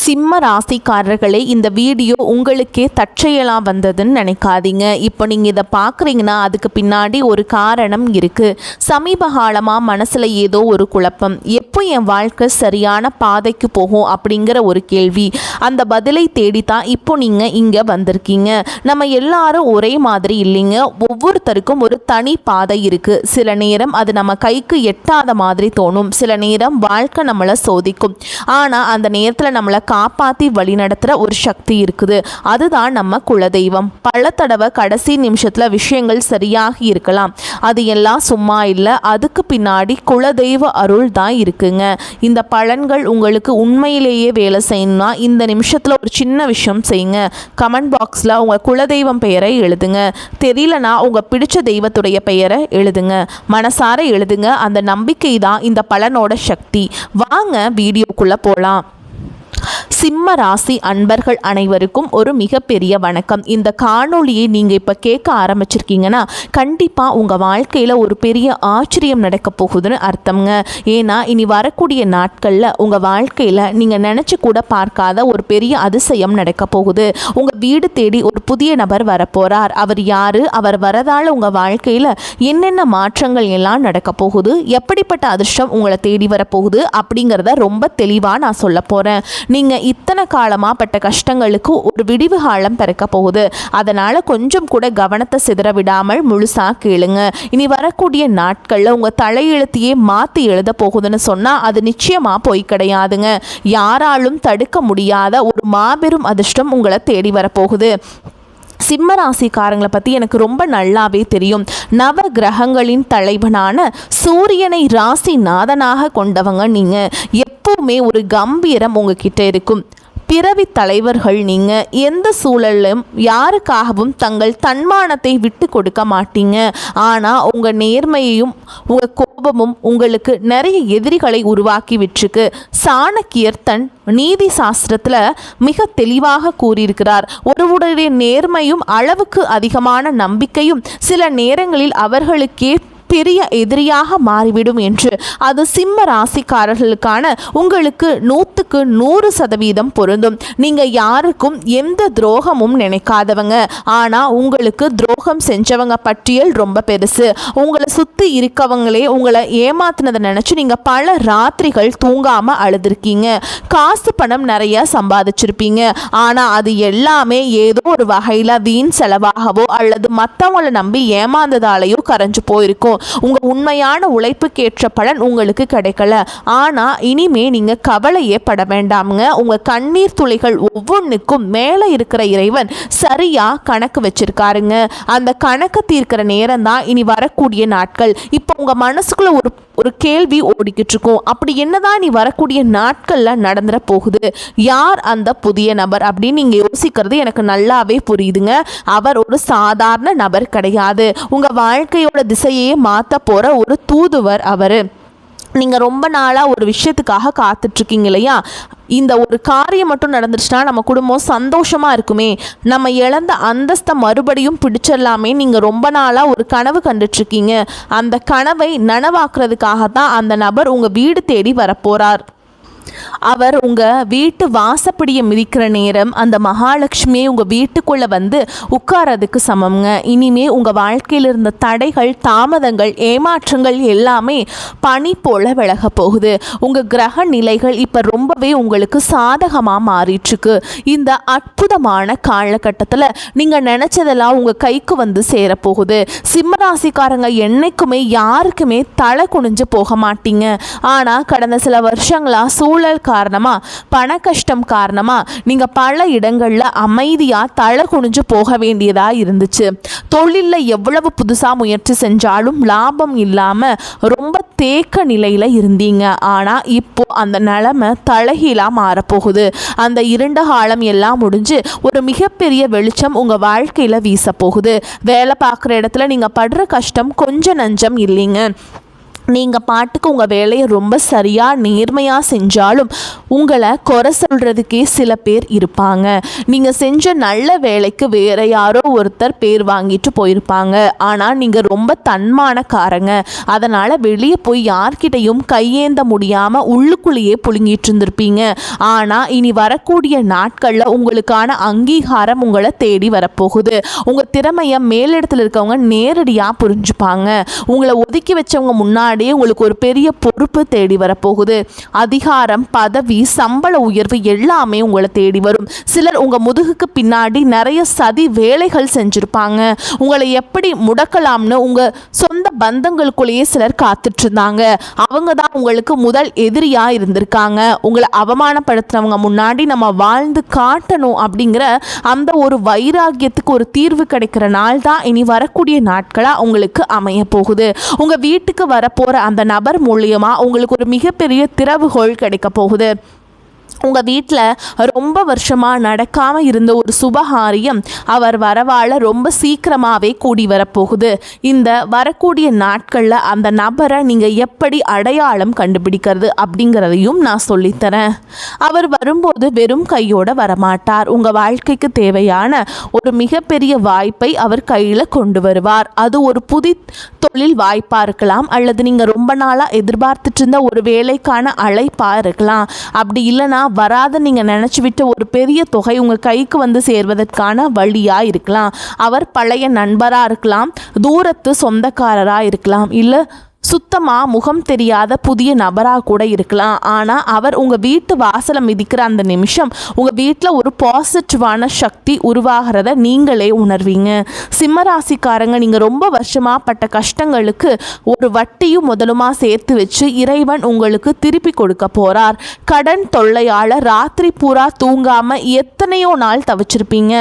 சிம்ம ராசிக்காரர்களே, இந்த வீடியோ உங்களுக்கே தற்செயலாக வந்ததுன்னு நினைக்காதீங்க. இப்போ நீங்கள் இதை பார்க்குறீங்கன்னா அதுக்கு பின்னாடி ஒரு காரணம் இருக்குது. சமீப காலமாக மனசில் ஏதோ ஒரு குழப்பம், எப்போ என் வாழ்க்கை சரியான பாதைக்கு போகும் அப்படிங்கிற ஒரு கேள்வி. அந்த பதிலை தேடித்தான் இப்போ நீங்கள் இங்கே வந்திருக்கீங்க. நம்ம எல்லாரும் ஒரே மாதிரி இல்லைங்க. ஒவ்வொருத்தருக்கும் ஒரு தனி பாதை இருக்குது. சில நேரம் அது நம்ம கைக்கு எட்டாத மாதிரி தோணும். சில நேரம் வாழ்க்கை நம்மளை சோதிக்கும். ஆனால் அந்த நேரத்தில் நம்மளை காப்பாற்றி வழி நடத்துகிற ஒரு சக்தி இருக்குது. அதுதான் நம்ம குலதெய்வம். பல தடவை கடைசி நிமிஷத்தில் விஷயங்கள் சரியாக இருக்கலாம். அது எல்லாம் சும்மா இல்லை. அதுக்கு பின்னாடி குலதெய்வ அருள் தான் இருக்குங்க. இந்த பலன்கள் உங்களுக்கு உண்மையிலேயே வேலை செய்யணும்னா இந்த நிமிஷத்தில் ஒரு சின்ன விஷயம் செய்யுங்க. கமெண்ட் பாக்ஸில் உங்கள் குலதெய்வம் பெயரை எழுதுங்க. தெரியலனா உங்கள் பிடிச்ச தெய்வத்துடைய பெயரை எழுதுங்க. மனசார எழுதுங்க. அந்த நம்பிக்கை தான் இந்த பலனோட சக்தி. வாங்க வீடியோக்குள்ளே போகலாம். சிம்ம ராசி அன்பர்கள் அனைவருக்கும் ஒரு மிகப்பெரிய வணக்கம். இந்த காணொளியை நீங்கள் இப்போ கேட்க ஆரம்பிச்சிருக்கீங்கன்னா கண்டிப்பாக உங்கள் வாழ்க்கையில் ஒரு பெரிய ஆச்சரியம் நடக்க போகுதுன்னு அர்த்தம்ங்க. ஏன்னா இனி வரக்கூடிய நாட்களில் உங்கள் வாழ்க்கையில் நீங்கள் நினச்சி கூட பார்க்காத ஒரு பெரிய அதிசயம் நடக்க போகுது. உங்கள் வீடு தேடி ஒரு புதிய நபர் வரப்போகிறார். அவர் யார்? அவர் வரதால் உங்கள் வாழ்க்கையில் என்னென்ன மாற்றங்கள் எல்லாம் நடக்க போகுது, எப்படிப்பட்ட அதிர்ஷ்டம் உங்களை தேடி வரப்போகுது அப்படிங்கிறத ரொம்ப தெளிவாக நான் சொல்ல போகிறேன். நீங்கள் இத்தனை காலமாக பட்ட கஷ்டங்களுக்கு ஒரு விடிவு காலம் பிறக்க போகுது. அதனால் கொஞ்சம் கூட கவனத்தை சிதற விடாமல் முழுசாக கேளுங்க. இனி வரக்கூடிய நாட்களில் உங்கள் தலையெழுத்தையே மாற்றி எழுத போகுதுன்னு சொன்னால் அது நிச்சயமாக போய் கிடையாதுங்க. யாராலும் தடுக்க முடியாத ஒரு மாபெரும் அதிர்ஷ்டம் உங்களை தேடி வரப்போகுது. சிம்ம ராசிக்காரங்களை பற்றி எனக்கு ரொம்ப நல்லாவே தெரியும். நவ கிரகங்களின் தலைவனான சூரியனை ராசி நாதனாக கொண்டவங்க நீங்கள். எப்பவுமே ஒரு கம்பீரம் உங்ககிட்ட இருக்கும். பிறவி தலைவர்கள் நீங்கள். எந்த சூழலும் யாருக்காகவும் தங்கள் தன்மானத்தை விட்டு கொடுக்க மாட்டீங்க. ஆனால் உங்கள் நேர்மையையும் உங்கள் கோபமும் உங்களுக்கு நிறைய எதிரிகளை உருவாக்கி விட்டுருக்கு. சாணக்கியர் தன் நீதி சாஸ்திரத்தில் மிக தெளிவாக கூறியிருக்கிறார். ஒருவருடைய நேர்மையும் அளவுக்கு அதிகமான நம்பிக்கையும் சில நேரங்களில் அவர்களுக்கே பெரிய எதிரியாக மாறிவிடும் என்று. அது சிம்ம ராசிக்காரர்களுக்கான உங்களுக்கு 100க்கு 100% பொருந்தும். நீங்கள் யாருக்கும் எந்த துரோகமும் நினைக்காதவங்க. ஆனால் உங்களுக்கு துரோகம் செஞ்சவங்க பட்டியல் ரொம்ப பெருசு. உங்களை சுற்றி இருக்கவங்களே உங்களை ஏமாத்தினதை நினச்சி நீங்கள் பல ராத்திரிகள் தூங்காமல் அழுதுருக்கீங்க. காசு பணம் நிறைய சம்பாதிச்சிருப்பீங்க. ஆனால் அது எல்லாமே ஏதோ ஒரு வகையில் வீண் செலவாகவோ அல்லது மற்றவங்களை நம்பி ஏமாந்ததாலேயோ கரைஞ்சு போயிருக்கும். உங்கள் உண்மையான உழைப்புக்கேற்ற பலன் உங்களுக்கு கிடைக்கல. ஆனால் இனிமே நீங்கள் கவலையே பட வேண்டாமுங்க. உங்கள் கண்ணீர் துளிகள் ஒவ்வொன்றுக்கும் மேலே இருக்கிற இறைவன் சரியாக கணக்கு வச்சிருக்காருங்க. அந்த கணக்கு தீர்க்கிற நேரம் தான் இனி வரக்கூடிய நாட்கள். இப்போ உங்கள் மனசுக்குள்ள ஒரு கேள்வி ஓடிக்கிட்டு இருக்கும். அப்படி என்னதான் நீ வரக்கூடிய நாட்களில் நடந்துட போகுது? யார் அந்த புதிய நபர் அப்படின்னு நீங்கள் யோசிக்கிறது எனக்கு நல்லாவே புரியுதுங்க. அவர் ஒரு சாதாரண நபர் கிடையாது. உங்கள் வாழ்க்கையோட திசையே மாற்ற போகிற ஒரு தூதுவர் அவர். நீங்கள் ரொம்ப நாளாக ஒரு விஷயத்துக்காக காத்துட்ருக்கீங்க இல்லையா? இந்த ஒரு காரியம் மட்டும் நடந்துச்சுன்னா நம்ம குடும்பம் சந்தோஷமாக இருக்குமே, நம்ம இழந்த அந்தஸ்தை மறுபடியும் பிடிச்சிடலாமே. நீங்கள் ரொம்ப நாளாக ஒரு கனவு கண்டுட்ருக்கீங்க. அந்த கனவை நனவாக்குறதுக்காக தான் அந்த நபர் உங்கள் வீடு தேடி வரப்போகிறார். அவர் உங்கள் வீட்டு வாசப்படியை மிதிக்கிற நேரம் அந்த மகாலட்சுமியை உங்கள் வீட்டுக்குள்ளே வந்து உட்காரதுக்கு சமம்ங்க. இனிமே உங்கள் வாழ்க்கையில் இருந்த தடைகள், தாமதங்கள், ஏமாற்றங்கள் எல்லாமே பனி போல் விலக போகுது. உங்கள் கிரக நிலைகள் இப்போ ரொம்பவே உங்களுக்கு சாதகமாக மாறிட்டுருக்கு. இந்த அற்புதமான காலகட்டத்தில் நீங்கள் நினச்சதெல்லாம் உங்கள் கைக்கு வந்து சேரப்போகுது. சிம்மராசிக்காரங்க என்னைக்குமே யாருக்குமே தலை குனிஞ்சு போக மாட்டீங்க. ஆனால் கடந்த சில வருஷங்களாக சூழல் காரணமாக, பண கஷ்டம் காரணமாக நீங்கள் பல இடங்களில் அமைதியாக தலை குனிஞ்சு போக வேண்டியதாக இருந்துச்சு. தொழிலில் எவ்வளவு புதுசாக முயற்சி செஞ்சாலும் லாபம் இல்லாமல் ரொம்ப தேக்க நிலையில் இருந்தீங்க. ஆனால் இப்போ அந்த நிலைமை தலைகீழாக மாறப்போகுது. அந்த இருண்ட காலம் எல்லாம் முடிஞ்சு ஒரு மிகப்பெரிய வெளிச்சம் உங்கள் வாழ்க்கையில் வீச போகுது. வேலை பார்க்குற இடத்துல நீங்கள் படுற கஷ்டம் கொஞ்சம் நஞ்சம் இல்லைங்க. நீங்கள் பாட்டுக்கு உங்கள் வேலையை ரொம்ப சரியாக நேர்மையாக செஞ்சாலும் உங்களை குறை சொல்கிறதுக்கே சில பேர் இருப்பாங்க. நீங்கள் செஞ்ச நல்ல வேலைக்கு வேறு யாரோ ஒருத்தர் பேர் வாங்கிட்டு போயிருப்பாங்க. ஆனால் நீங்கள் ரொம்ப தன்மானக்காரங்க. அதனால் வெளியே போய் யார்கிட்டையும் கையேந்த முடியாமல் உள்ளுக்குள்ளேயே புழுங்கிட்டு இருந்திருப்பீங்க. ஆனால் இனி வரக்கூடிய நாட்களில் உங்களுக்கான அங்கீகாரம் உங்களை தேடி வரப்போகுது. உங்கள் திறமையை மேலிடத்தில் இருக்கவங்க நேரடியாக புரிஞ்சுப்பாங்க. உங்களை ஒதுக்கி வச்சவங்க முன்னாடி உங்களுக்கு ஒரு பெரிய பொறுப்பு தேடி வரப்போகுது. அதிகாரம், பதவி, சம்பள உயர்வு எல்லாமே உங்களை தேடி வரும். சிலர் உங்க முதுகுக்கு பின்னாடி நிறைய சதி வேலைகள் செஞ்சிருப்பாங்க. உங்களை எப்படி முடக்கலாம்னு உங்க சொந்த பந்தங்களுக்குள்ளேயே சிலர் காத்துட்டு இருந்தாங்க. அவங்க தான் உங்களுக்கு முதல் எதிரியா இருந்திருக்காங்க. உங்களை அவமானப்படுத்துறவங்க முன்னாடி நம்ம வாழ்ந்து காட்டணும் அப்படிங்கிற அந்த ஒரு வைராகியத்துக்கு ஒரு தீர்வு கிடைக்கிற நாள் தான் இனி வரக்கூடிய நாட்களா உங்களுக்கு அமைய போகுது. உங்க வீட்டுக்கு வரப்போற அந்த நபர் மூலியமா உங்களுக்கு ஒரு மிகப்பெரிய திறவுகோல் கிடைக்க போகுது. உங்கள் வீட்டில் ரொம்ப வருஷமாக நடக்காமல் இருந்த ஒரு சுபகாரியம் அவர் வரவால் ரொம்ப சீக்கிரமாகவே கூடி வரப்போகுது. இந்த வரக்கூடிய நாட்களில் அந்த நபரை நீங்கள் எப்படி அடையாளம் கண்டுபிடிக்கிறது அப்படிங்கிறதையும் நான் சொல்லித்தரேன். அவர் வரும்போது வெறும் கையோடு வரமாட்டார். உங்கள் வாழ்க்கைக்கு தேவையான ஒரு மிகப்பெரிய வாய்ப்பை அவர் கையில் கொண்டு வருவார். அது ஒரு தொழில் வாய்ப்பாக இருக்கலாம், அல்லது நீங்கள் ரொம்ப நாளாக எதிர்பார்த்துட்டு இருந்த ஒரு வேலைக்கான அழைப்பாக இருக்கலாம். அப்படி இல்லைனா வராத நீங்கள் நினச்சி விட்ட ஒரு பெரிய தொகை உங்கள் கைக்கு வந்து சேர்வதற்கான வழியாக இருக்கலாம். அவர் பழைய நண்பராக இருக்கலாம், தூரத்து சொந்தக்காரராக இருக்கலாம், இல்லை சுத்தமாக முகம் தெரியாத புதிய நபராக கூட இருக்கலாம். ஆனால் அவர் உங்கள் வீட்டு வாசலை மிதிக்கிற அந்த நிமிஷம் உங்கள் வீட்டில் ஒரு பாசிட்டிவான சக்தி உருவாகிறத நீங்களே உணர்வீங்க. சிம்மராசிக்காரங்க, நீங்கள் ரொம்ப வருஷமாக பட்ட கஷ்டங்களுக்கு ஒரு வட்டியும் முதலுமா சேர்த்து வச்சு இறைவன் உங்களுக்கு திருப்பி கொடுக்க போகிறார். கடன் தொல்லையால் ராத்திரி பூரா தூங்காமல் எத்தனையோ நாள் தவிச்சிருப்பீங்க.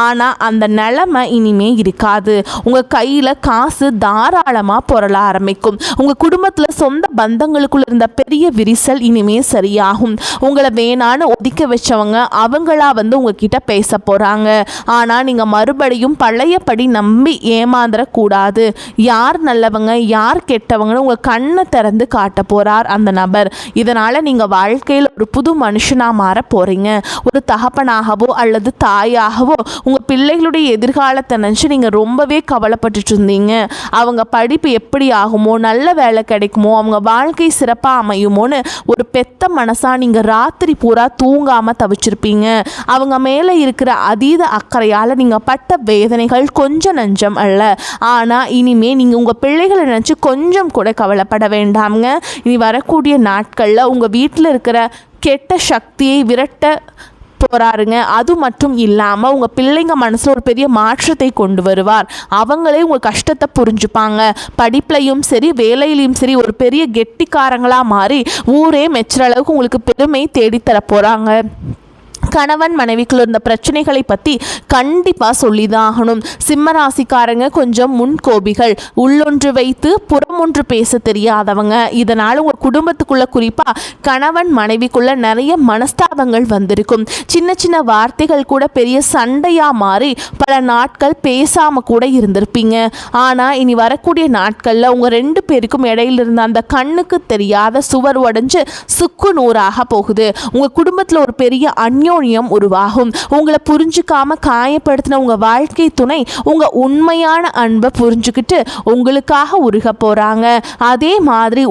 ஆனால் அந்த நிலைமை இனிமே இருக்காது. உங்கள் கையில் காசு தாராளமாக புரள ஆரம்பிக்கும். உங்கள் குடும்பத்தில் சொந்த பந்தங்களுக்குள்ள இருந்த பெரிய விரிசல் இனிமே சரியாகும். உங்களை வேணான்னு ஒதுக்க வச்சவங்க அவங்களா வந்து உங்ககிட்ட பேச போகிறாங்க. ஆனால் நீங்கள் மறுபடியும் பழையபடி நம்பி ஏமாந்துடக்கூடாது. யார் நல்லவங்க யார் கெட்டவங்கன்னு உங்கள் கண்ணை திறந்து காட்ட போகிறார் அந்த நபர். இதனால் நீங்கள் வாழ்க்கையில் ஒரு புது மனுஷனாக மாற போகிறீங்க. ஒரு தகப்பனாகவோ அல்லது தாயாகவோ உங்கள் பிள்ளைகளுடைய எதிர்காலத்தை நினச்சி நீங்கள் ரொம்பவே கவலைப்பட்டுட்டு இருந்தீங்க. அவங்க படிப்பு எப்படி ஆகுமோ, நல்ல வேலை கிடைக்குமோ, அவங்க வாழ்க்கை சிறப்பாக அமையுமோன்னு ஒரு பெத்த மனசாக நீங்கள் ராத்திரி பூரா தூங்காமல் தவிச்சிருப்பீங்க. அவங்க மேலே இருக்கிற அதீத அக்கறையால் நீங்கள் பட்ட வேதனைகள் கொஞ்சம் நஞ்சம் அல்ல. ஆனால் இனிமே நீங்கள் உங்கள் பிள்ளைகளை நினச்சி கொஞ்சம் கூட கவலைப்பட வேண்டாம்ங்க. இனி வரக்கூடிய நாட்களில் உங்கள் வீட்டில் இருக்கிற கெட்ட சக்தியை விரட்ட போகிறாருங்க. அது மட்டும் இல்லாமல் உங்கள் பிள்ளைங்க மனசில் ஒரு பெரிய மாற்றத்தை கொண்டு வருவார். அவங்களே உங்கள் கஷ்டத்தை புரிஞ்சுப்பாங்க. படிப்புலையும் சரி வேலையிலையும் சரி ஒரு பெரிய கெட்டிக்காரங்களாக மாறி ஊரே மெச்சுற அளவுக்கு உங்களுக்கு பெருமை தேடித்தர போகிறாங்க. கணவன் மனைவிக்குள்ள இருந்த பிரச்சனைகளை பற்றி கண்டிப்பாக சொல்லி தான் ஆகணும். சிம்மராசிக்காரங்க கொஞ்சம் முன்கோபிகள், உள்ளொன்று வைத்து புறமொன்று பேச தெரியாதவங்க. இதனால் உங்கள் குடும்பத்துக்குள்ள குறிப்பாக கணவன் மனைவிக்குள்ள நிறைய மனஸ்தாபங்கள் வந்திருக்கும். சின்ன சின்ன வார்த்தைகள் கூட பெரிய சண்டையாக மாறி பல நாட்கள் பேசாமல் கூட இருந்திருப்பீங்க. ஆனால் இனி வரக்கூடிய நாட்களில் உங்கள் ரெண்டு பேருக்கும் இடையில இருந்த அந்த கண்ணுக்கு தெரியாத சுவர் உடைஞ்சு சுக்கு நூறாக போகுது. உங்கள் குடும்பத்தில் ஒரு பெரிய உருவாகும். உங்களை புரிஞ்சுக்காம காயப்படுத்தின உங்க வாழ்க்கை துணை உங்க உண்மையான அன்பை புரிஞ்சுக்கிட்டு உங்களுக்காக உருக போறாங்க. அதே மாதிரி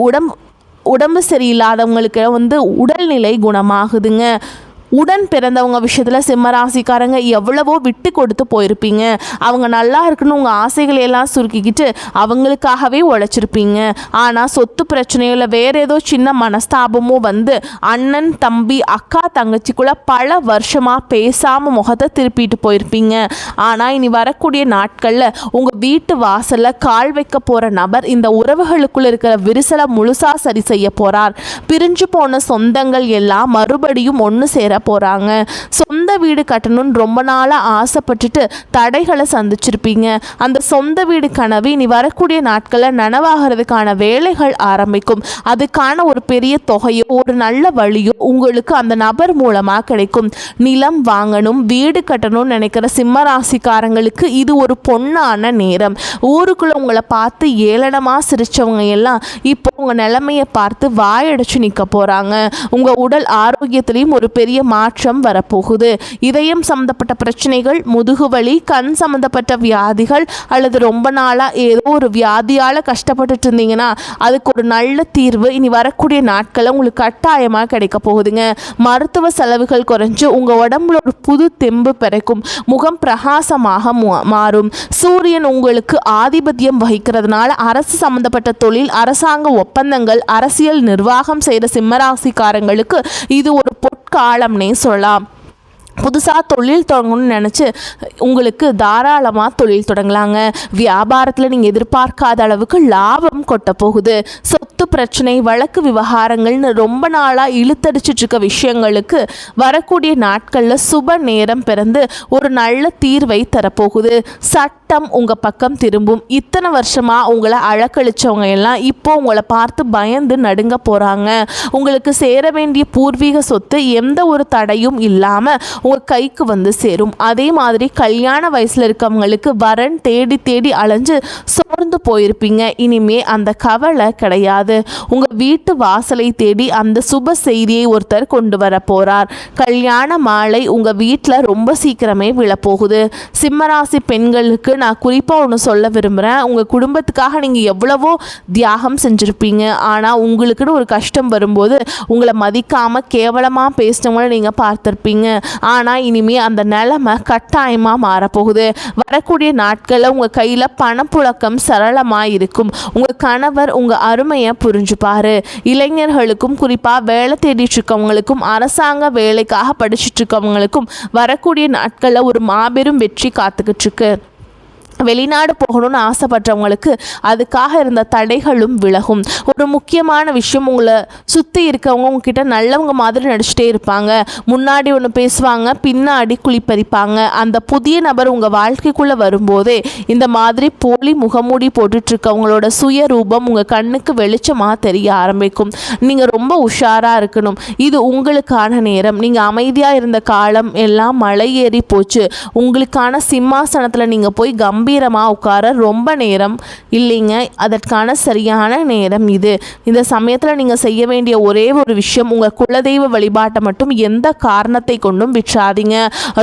உடம்பு சரியில்லாதவங்களுக்கு வந்து உடல்நிலை குணமாகுதுங்க. உடன் பிறந்தவங்க விஷயத்தில் சிம்மராசிக்காரங்க எவ்வளவோ விட்டு கொடுத்து போயிருப்பீங்க. அவங்க நல்லா இருக்குன்னு உங்கள் ஆசைகளை எல்லாம் சுருக்கிக்கிட்டு அவங்களுக்காகவே உழைச்சிருப்பீங்க. ஆனால் சொத்து பிரச்சனையில் வேறு ஏதோ சின்ன மனஸ்தாபமோ வந்து அண்ணன் தம்பி அக்கா தங்கச்சிக்குள்ளே பல வருஷமாக பேசாமல் முகத்தை திருப்பிட்டு போயிருப்பீங்க. ஆனால் இனி வரக்கூடிய நாட்களில் உங்கள் வீட்டு வாசலில் கால் வைக்க போகிற நபர் இந்த உறவுகளுக்குள்ளே இருக்கிற விரிசலை முழுசாக சரி செய்ய போகிறார். பிரிஞ்சு போன சொந்தங்கள் எல்லாம் மறுபடியும் ஒன்று சேர போகிறாங்க. சொந்த வீடு கட்டணும்னு ரொம்ப நாளாக ஆசைப்பட்டுட்டு தடைகளை சந்திச்சிருப்பீங்க. அந்த சொந்த வீடு கனவு இனி வரக்கூடிய நாட்களில் நனவாகிறதுக்கான வேலைகள் ஆரம்பிக்கும். அதுக்கான ஒரு பெரிய தொகையோ ஒரு நல்ல வழியோ உங்களுக்கு அந்த நபர் மூலமாக கிடைக்கும். நிலம் வாங்கணும், வீடு கட்டணும்னு நினைக்கிற சிம்ம ராசிக்காரங்களுக்கு இது ஒரு பொன்னான நேரம். ஊருக்குள்ளே உங்களை பார்த்து ஏளனமாக சிரித்தவங்க எல்லாம் இப்போ உங்கள் நிலைமையை பார்த்து வாயடைச்சு நிற்க போகிறாங்க. உங்கள் உடல் ஆரோக்கியத்திலையும் ஒரு பெரிய மாற்றம் வரப்போகுது. இதயம் சம்மந்தப்பட்ட பிரச்சனைகள், முதுகுவலி, கண் சம்மந்தப்பட்ட வியாதிகள் அல்லது ரொம்ப நாளாக ஏதோ ஒரு வியாதியால் கஷ்டப்பட்டுட்டு இருந்தீங்கன்னா அதுக்கு ஒரு நல்ல தீர்வு இனி வரக்கூடிய நாட்களில் உங்களுக்கு கட்டாயமாக கிடைக்க போகுதுங்க. மருத்துவ செலவுகள் குறைஞ்சு உங்கள் உடம்புல ஒரு புது தெம்பு பிறக்கும். முகம் பிரகாசமாக மாறும். சூரியன் உங்களுக்கு ஆதிபத்தியம் வகிக்கிறதுனால அரசு சம்பந்தப்பட்ட தொழில், அரசாங்க ஒப்பந்தங்கள், அரசியல் நிர்வாகம் செய்கிற சிம்மராசிக்காரங்களுக்கு இது ஒரு பொற்காலம்னே சொல்லலாம். புதுசாக தொழில் தொடங்கணும்னு நினச்சி உங்களுக்கு தாராளமாக தொழில் தொடங்கலாங்க. வியாபாரத்தில் நீங்கள் எதிர்பார்க்காத அளவுக்கு லாபம் கொட்ட போகுது. சொத்து பிரச்சனை, வழக்கு விவகாரங்கள்னு ரொம்ப நாளாக இழுத்தடிச்சிட்டு இருக்க விஷயங்களுக்கு வரக்கூடிய நாட்களில் சுப நேரம் பிறந்து ஒரு நல்ல தீர்வை தரப்போகுது. சட்டம் உங்கள் பக்கம் திரும்பும். இத்தனை வருஷமாக உங்களை அழக்கழிச்சவங்க எல்லாம் இப்போ உங்களை பார்த்து பயந்து நடுங்க போகிறாங்க. உங்களுக்கு சேர வேண்டிய பூர்வீக சொத்து எந்த ஒரு தடையும் இல்லாமல் உங்கள் கைக்கு வந்து சேரும். அதே மாதிரி கல்யாண வயசில் இருக்கவங்களுக்கு வரன் தேடி தேடி அலைஞ்சு சோர்ந்து போயிருப்பீங்க. இனிமே அந்த கவலை கிடையாது. உங்கள் வீட்டு வாசலை தேடி அந்த சுப செய்தியை ஒருத்தர் கொண்டு வர போகிறார். கல்யாண மாலை உங்கள் வீட்டில் ரொம்ப சீக்கிரமே விழப்போகுது. சிம்மராசி பெண்களுக்கு நான் குறிப்பாக ஒன்று சொல்ல விரும்புகிறேன். உங்கள் குடும்பத்துக்காக நீங்கள் எவ்வளவோ தியாகம் செஞ்சுருப்பீங்க. ஆனால் உங்களுக்குன்னு ஒரு கஷ்டம் வரும்போது உங்களை மதிக்காமல் கேவலமாக பேசினவங்கள நீங்கள் பார்த்துருப்பீங்க. ஆனால் இனிமே அந்த நிலைமை கட்டாயமாக மாறப்போகுது. வரக்கூடிய நாட்களில் உங்கள் கையில் பணப்புழக்கம் சரளமாக இருக்கும். உங்கள் கணவர் உங்கள் அருமையை புரிஞ்சுப்பார். இளைஞர்களுக்கும் குறிப்பாக வேலை தேடிட்டு இருக்கவங்களுக்கும் அரசாங்க வேலைக்காக படிச்சுட்டு இருக்கவங்களுக்கும் வரக்கூடிய நாட்களில் ஒரு மாபெரும் வெற்றி காத்துக்கிட்டு இருக்கு. வெளிநாடு போகணும்னு ஆசைப்பட்டவங்களுக்கு அதுக்காக இருந்த தடைகளும் விலகும். ஒரு முக்கியமான விஷயம், உங்களை சுற்றி இருக்கவங்க உங்ககிட்ட நல்லவங்க மாதிரி நடிச்சுட்டே இருப்பாங்க. முன்னாடி ஒன்று பேசுவாங்க, பின்னாடி குளிப்பறிப்பாங்க. அந்த புதிய நபர் உங்கள் வாழ்க்கைக்குள்ளே வரும்போதே இந்த மாதிரி போலி முகமூடி போட்டுட்ருக்கவங்களோட சுய ரூபம் உங்கள் கண்ணுக்கு வெளிச்சமாக தெரிய ஆரம்பிக்கும். நீங்கள் ரொம்ப உஷாராக இருக்கணும். இது உங்களுக்கான நேரம். நீங்கள் அமைதியாக இருந்த காலம் எல்லாம் மலை ஏறி போச்சு. உங்களுக்கான சிம்மாசனத்தில் நீங்கள் போய் கம்பீரமாக உட்கார ரொம்ப நேரம் இல்லைங்க, அதற்கான சரியான நேரம் இது. இந்த சமயத்தில் நீங்கள் செய்ய வேண்டிய ஒரே ஒரு விஷயம், உங்கள் குலதெய்வ வழிபாட்டை மட்டும் எந்த காரணத்தை கொண்டும் விட்டுறாதீங்க.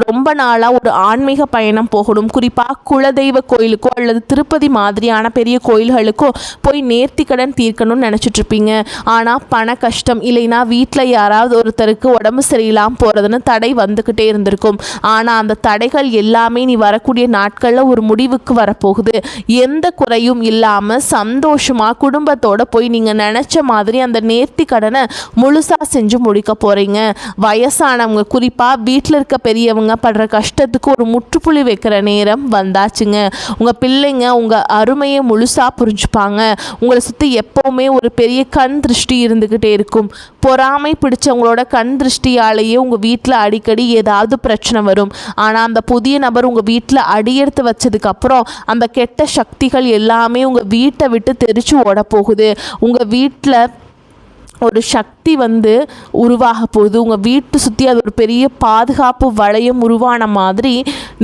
ரொம்ப நாளாக ஒரு ஆன்மீக பயணம் போகணும், குறிப்பாக குலதெய்வ கோயிலுக்கோ அல்லது திருப்பதி மாதிரியான பெரிய கோயில்களுக்கோ போய் நேர்த்திக்கடன் தீர்க்கணும்னு நினச்சிட்டு இருப்பீங்க. ஆனால் பண கஷ்டம் இல்லைன்னா வீட்டில் யாராவது ஒருத்தருக்கு உடம்பு சரியில்லாமல் போகிறதுன்னு தடை வந்துக்கிட்டே இருந்திருக்கும். ஆனால் அந்த தடைகள் எல்லாமே நீ வரக்கூடிய நாட்களில் ஒரு முடிவுக்கு வரப்போகுது. எந்த குறையும் இல்லாமல் சந்தோஷமாக குடும்பத்தோட போய் நீங்கள் நினச்ச மாதிரி அந்த நேர்த்தி கடனை முழுசாக செஞ்சு முடிக்க போகிறீங்க. வயசானவங்க குறிப்பாக வீட்டில் இருக்க பெரியவங்க படுற கஷ்டத்துக்கு ஒரு முற்றுப்புள்ளி வைக்கிற நேரம் வந்தாச்சுங்க. உங்கள் பிள்ளைங்க உங்கள் அருமையை முழுசாக புரிஞ்சுப்பாங்க. உங்களை சுற்றி எப்போவுமே ஒரு பெரிய கண் திருஷ்டி இருந்துக்கிட்டே இருக்கும். பொறாமை பிடிச்சவங்களோட கண் திருஷ்டியாலேயே உங்கள் வீட்டில் அடிக்கடி ஏதாவது பிரச்சனை வரும். ஆனால் அந்த புதிய நபர் உங்கள் வீட்டில் அடியெடுத்து வச்சதுக்கப்புறம் அந்த கெட்ட சக்திகள் எல்லாமே உங்கள் வீட்டை விட்டு தெரிச்சு ஓட போகுது. உங்கள் வீட்டில் ஒரு சக்தி உருவாக போகுது. உங்கள் வீட்டு சுற்றி அது ஒரு பெரிய பாதுகாப்பு வளையம் உருவான மாதிரி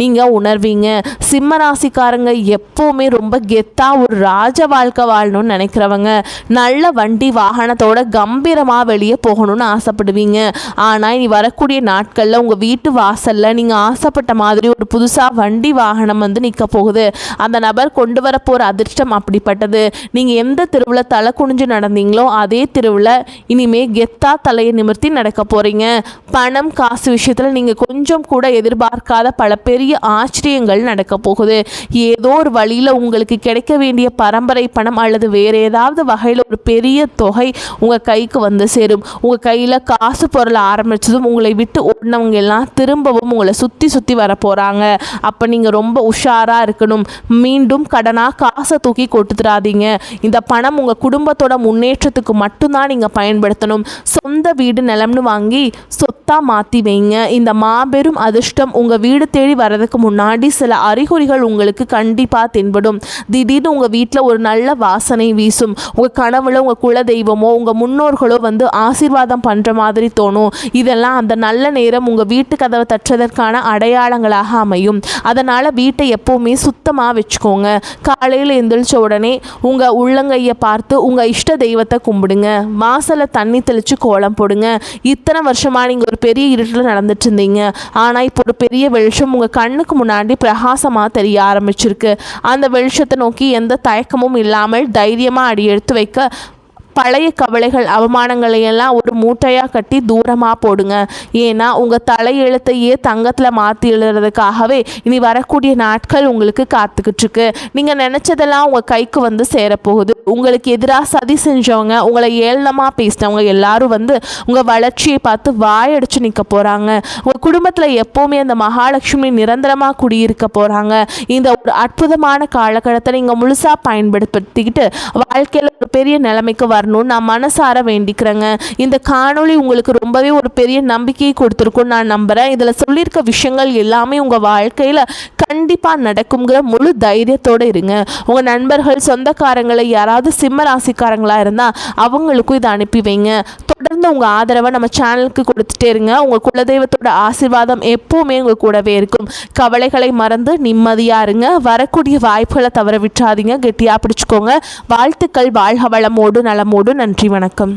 நீங்கள் உணர்வீங்க. சிம்ம ராசிக்காரங்க எப்போவுமே ரொம்ப கெத்தாக ஒரு ராஜ வாழ்க்கை வாழணும்னு நினைக்கிறவங்க. நல்ல வண்டி வாகனத்தோட கம்பீரமாக வெளியே போகணும்னு ஆசைப்படுவீங்க. ஆனால் இனி வரக்கூடிய நாட்களில் உங்கள் வீட்டு வாசலில் நீங்கள் ஆசைப்பட்ட மாதிரி ஒரு புதுசாக வண்டி வாகனம் நிற்க போகுது. அந்த நபர் கொண்டு வர போகிற அதிர்ஷ்டம் அப்படிப்பட்டது. நீங்கள் எந்த தெருவில் தலை குனிஞ்சு நடந்தீங்களோ அதே தெருவில் இனிமே கெத்தா தலையை நிமிர்த்தி நடக்க போறீங்க. பணம் காசு விஷயத்தில் நீங்கள் கொஞ்சம் கூட எதிர்பார்க்காத பல பெரிய ஆச்சரியங்கள் நடக்க போகுது. ஏதோ ஒரு வழியில் உங்களுக்கு கிடைக்க வேண்டிய பரம்பரை பணம் அல்லது வேறு ஏதாவது வகையில் ஒரு பெரிய தொகை உங்கள் கைக்கு சேரும். உங்கள் கையில் காசு பொருள் ஆரம்பித்ததும் உங்களை விட்டு ஓடினவங்க எல்லாம் திரும்பவும் உங்களை சுற்றி வர போகிறாங்க. அப்போ நீங்கள் ரொம்ப உஷாராக இருக்கணும். மீண்டும் கடனாக காசை தூக்கி கொட்டுத்துறாதீங்க. இந்த பணம் உங்கள் குடும்பத்தோட முன்னேற்றத்துக்கு மட்டும்தான் நீங்கள் பயன்படுத்தணும். சொந்த வீடு நிலம்னு வாங்கி சொத்தா மாற்றி வைங்க. இந்த மாபெரும் அதிர்ஷ்டம் உங்கள் வீடு தேடி வர்றதுக்கு முன்னாடி சில அறிகுறிகள் உங்களுக்கு கண்டிப்பாக தென்படும். திடீர்னு உங்கள் வீட்டில் ஒரு நல்ல வாசனை வீசும். உங்கள் கனவுல உங்கள் குலதெய்வமோ உங்கள் முன்னோர்களோ வந்து ஆசீர்வாதம் பண்ணுற மாதிரி தோணும். இதெல்லாம் அந்த நல்ல நேரம் உங்கள் வீட்டு கதவை தட்டுறதற்கான அடையாளங்களாக அமையும். அதனால் வீட்டை எப்போவுமே சுத்தமாக வச்சுக்கோங்க. காலையில் எழுந்திரிச்ச உடனே உங்கள் உள்ளங்கையை பார்த்து உங்கள் இஷ்ட தெய்வத்தை கும்பிடுங்க. வாசலை தண்ணி தெளித்து கோலம் போடுங்க. இத்தனை வருஷமாக நீங்கள் ஒரு பெரிய இருட்டில் நடந்துட்டு இருந்தீங்க. ஆனால் இப்போ ஒரு பெரிய வெளிச்சம் உங்கள் கண்ணுக்கு முன்னாடி பிரகாசமாக தெரிய ஆரம்பிச்சிருக்கு. அந்த வெளிச்சத்தை நோக்கி எந்த தயக்கமும் இல்லாமல் தைரியமாக அடி எடுத்து வைக்க பழைய கவலைகள் அவமானங்களையெல்லாம் ஒரு மூட்டையாக கட்டி தூரமாக போடுங்க. ஏன்னா உங்கள் தலையெழுத்தையே தங்கத்தில் மாற்றி எழுதுறதுக்காகவே இனி வரக்கூடிய நாட்கள் உங்களுக்கு காத்துக்கிட்டுருக்கு. நீங்கள் நினச்சதெல்லாம் உங்கள் கைக்கு வந்து சேரப்போகுது. உங்களுக்கு எதிராக சதி செஞ்சவங்க, உங்களை ஏளனமாக பேசினவங்க எல்லாரும் வந்து உங்கள் வளர்ச்சியை பார்த்து வாயடிச்சு நிற்க போகிறாங்க. உங்கள் குடும்பத்தில் எப்போவுமே அந்த மகாலட்சுமி நிரந்தரமாக குடியிருக்க போகிறாங்க. இந்த ஒரு அற்புதமான காலகட்டத்தை நீங்கள் முழுசாக பயன்படுத்திக்கிட்டு வாழ்க்கையில் ஒரு பெரிய நிலைமைக்கு வரணும்னு நான் மனசார வேண்டிக்கிறேங்க. இந்த காணொளி உங்களுக்கு ரொம்பவே ஒரு பெரிய நம்பிக்கையை கொடுத்துருக்கும் நான் நம்புகிறேன். இதில் சொல்லியிருக்க விஷயங்கள் எல்லாமே உங்கள் வாழ்க்கையில் கண்டிப்பாக நடக்குங்கிற முழு தைரியத்தோடு இருங்க. உங்கள் நண்பர்கள் சொந்தக்காரங்களை யாராவது சிம்ம ராசிக்காரங்களாக இருந்தால் அவங்களுக்கும் இதை அனுப்பி வைங்க. தொடர்ந்து உங்கள் ஆதரவை நம்ம சேனலுக்கு கொடுத்துட்டே இருங்க. உங்கள் குலதெய்வத்தோட ஆசீர்வாதம் எப்போவுமே உங்கள் கூடவே இருக்கும். கவலைகளை மறந்து நிம்மதியாக இருங்க. வரக்கூடிய வாய்ப்புகளை தவற விட்டுறாதீங்க. கெட்டியாக பிடிச்சிக்கோங்க. வாழ்த்துக்கள். வாழ்க வளமோடு நலமோடு. நன்றி, வணக்கம்.